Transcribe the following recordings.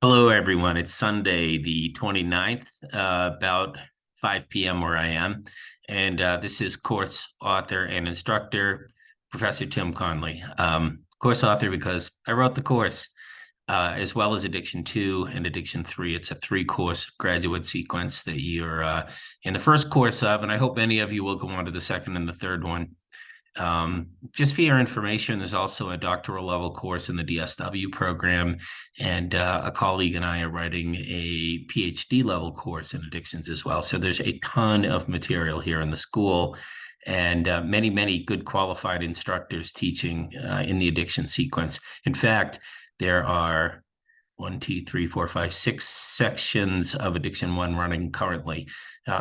Hello, everyone. It's Sunday, the 29th, about 5 p.m. where I am. And this is course author and instructor, Professor Tim Conley. Course author because I wrote the course, as well as Addiction 2 and Addiction 3. It's a three-course graduate sequence that you're in the first course of, and I hope many of you will go on to the second and the third one. Just for your information, there's also a doctoral level course in the DSW program, and a colleague and I are writing a PhD level course in addictions as well. So there's a ton of material here in the school, and many, many good qualified instructors teaching in the addiction sequence. In fact, there are 6 sections of Addiction 1 running currently,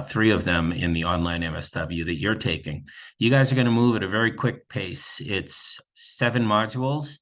3 of them in the online MSW that you're taking. You guys are going to move at a very quick pace. It's 7 modules.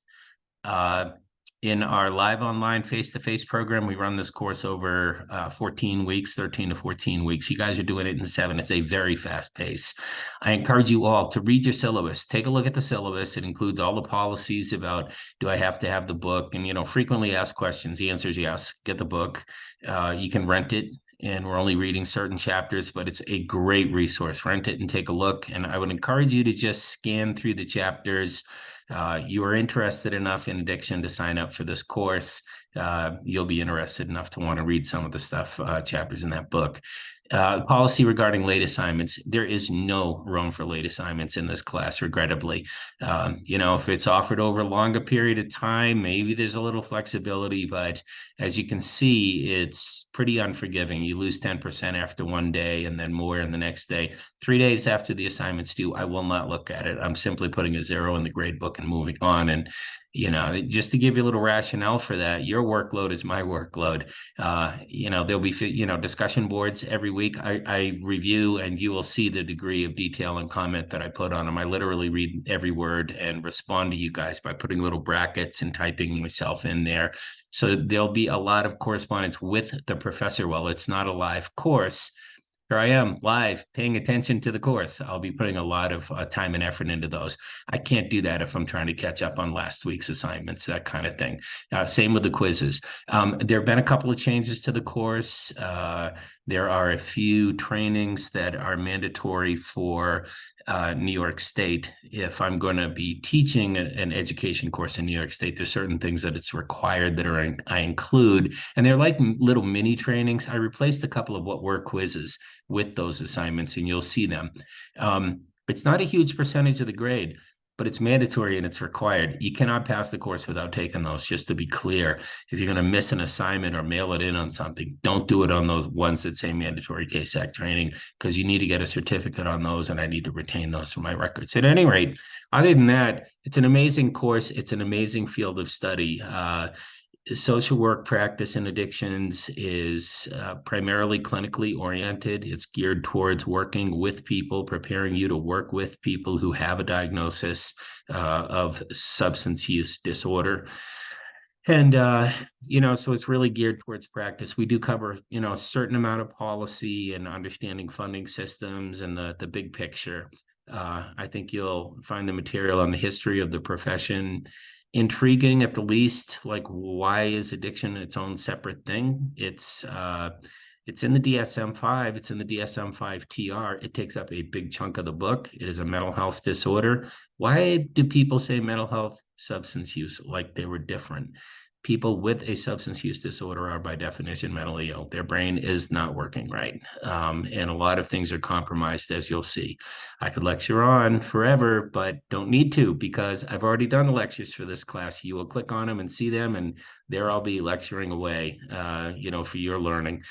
In our live online face-to-face program, we run this course over 14 weeks, 13 to 14 weeks. You guys are doing it in 7. It's a very fast pace. I encourage you all to read your syllabus. Take a look at the syllabus. It includes all the policies about, do I have to have the book? And, frequently asked questions. The answer is yes. Get the book. You can rent it. And we're only reading certain chapters, but it's a great resource. Rent it and take a look. And I would encourage you to just scan through the chapters. You are interested enough in addiction to sign up for this course. You'll be interested enough to want to read some of the chapters in that book. Policy regarding late assignments. There is no room for late assignments in this class, regrettably. If it's offered over a longer period of time, maybe there's a little flexibility, but as you can see, it's pretty unforgiving. You lose 10% after one day and then more in the next day. 3 days after the assignment's due, I will not look at it. I'm simply putting a 0 in the grade book and moving on. And just to give you a little rationale for that, your workload is my workload. There'll be, discussion boards every week. I review, and you will see the degree of detail and comment that I put on them. I literally read every word and respond to you guys by putting little brackets and typing myself in there. So there'll be a lot of correspondence with the professor. While it's not a live course, here I am live paying attention to the course. I'll be putting a lot of time and effort into those. I can't do that if I'm trying to catch up on last week's assignments, that kind of thing. Same with the quizzes. There have been a couple of changes to the course. There are a few trainings that are mandatory for New York State. If I'm going to be teaching an education course in New York State, there's certain things that it's required that I include, and they're like little mini trainings. I replaced a couple of what were quizzes with those assignments, and you'll see them. It's not a huge percentage of the grade, but it's mandatory and it's required. You cannot pass the course without taking those, just to be clear. If you're going to miss an assignment or mail it in on something, don't do it on those ones that say mandatory CASAC training, because you need to get a certificate on those, and I need to retain those for my records. At any rate, other than that, it's an amazing course. It's an amazing field of study. Social work practice in addictions is primarily clinically oriented. It's geared towards working with people, preparing you to work with people who have a diagnosis of substance use disorder. And, so it's really geared towards practice. We do cover, a certain amount of policy and understanding funding systems and the big picture. I think you'll find the material on the history of the profession intriguing, at the least. Like, why is addiction its own separate thing? It's in the DSM-5. It's in the DSM-5 TR. It takes up a big chunk of the book. It is a mental health disorder. Why do people say mental health, substance use like they were different? People with a substance use disorder are by definition mentally ill. Their brain is not working right. And a lot of things are compromised, as you'll see. I could lecture on forever, but don't need to, because I've already done the lectures for this class. You will click on them and see them, and there I'll be lecturing away, for your learning.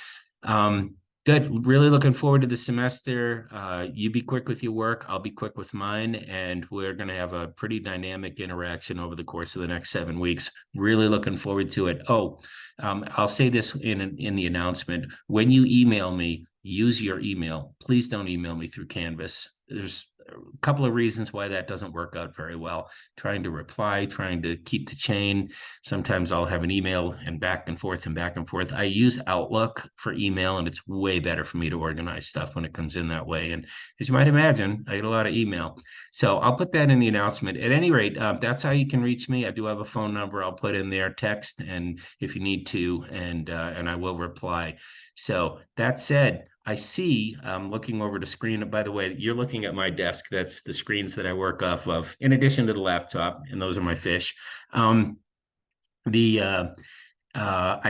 Good. Really looking forward to the semester. You be quick with your work. I'll be quick with mine. And we're going to have a pretty dynamic interaction over the course of the next 7 weeks. Really looking forward to it. I'll say this in the announcement. When you email me, use your email. Please don't email me through Canvas. There's a couple of reasons why that doesn't work out very well. Trying to reply, trying to keep the chain. Sometimes I'll have an email and back and forth and back and forth. I use Outlook for email, and it's way better for me to organize stuff when it comes in that way. And as you might imagine, I get a lot of email. So I'll put that in the announcement. At any rate, that's how you can reach me. I do have a phone number I'll put in there, text, and if you need to, and I will reply. So that said, I see, I'm looking over the screen. By the way, you're looking at my desk. That's the screens that I work off of, in addition to the laptop, and those are my fish. I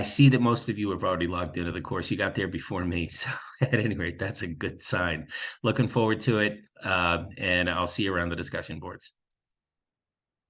see that most of you have already logged into the course. You got there before me. So at any rate, that's a good sign. Looking forward to it, and I'll see you around the discussion boards.